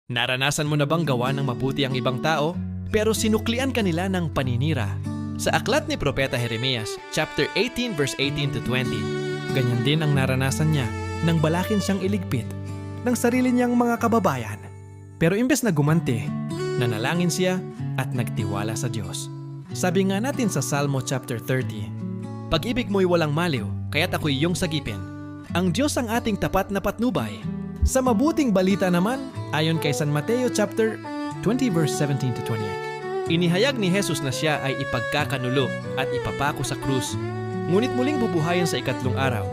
Naranasan mo na bang gawa ng mabuti ang ibang tao, pero sinuklian ka nila ng paninira? Sa aklat ni Propeta Jeremias, chapter 18 verse 18 to 20, ganyan din ang naranasan niya nang balakin siyang iligpit ng sarili niyang mga kababayan. Pero imbes na gumanti, nanalangin siya at nagtiwala sa Diyos. Sabi nga natin sa Salmo chapter 30, "Pag-ibig mo'y walang maliw, kaya't ako'y iyong sagipin. Ang Diyos ang ating tapat na patnubay." Sa mabuting balita naman, ayon kay San Mateo chapter 20 verse 17 to 28, inihayag ni Jesus na siya ay ipagkakanulo at ipapako sa krus, ngunit muling bubuhayan sa ikatlong araw.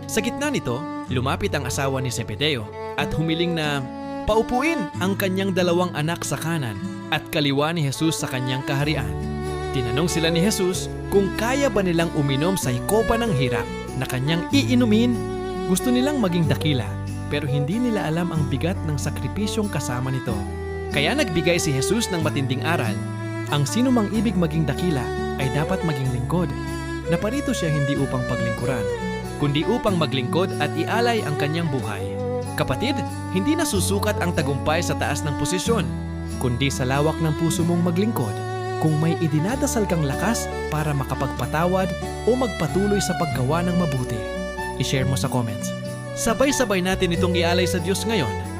Sa gitna nito, lumapit ang asawa ni Zebedeo at humiling na paupuin ang kanyang dalawang anak sa kanan at kaliwa ni Jesus sa kanyang kaharian. Tinanong sila ni Jesus kung kaya ba nilang uminom sa hikopa ng hirap na kanyang iinumin. Gusto nilang maging dakila, pero hindi nila alam ang bigat ng sakripisyong kasama nito. Kaya nagbigay si Jesus ng matinding aral. Ang sino mang ibig maging dakila ay dapat maging lingkod. Naparito siya hindi upang paglingkuran, kundi upang maglingkod at ialay ang kanyang buhay. Kapatid, hindi nasusukat ang tagumpay sa taas ng posisyon, kundi sa lawak ng puso mong maglingkod. Kung may idinadasal kang lakas para makapagpatawad o magpatuloy sa paggawa ng mabuti, i-share mo sa comments. Sabay-sabay natin itong ialay sa Diyos ngayon.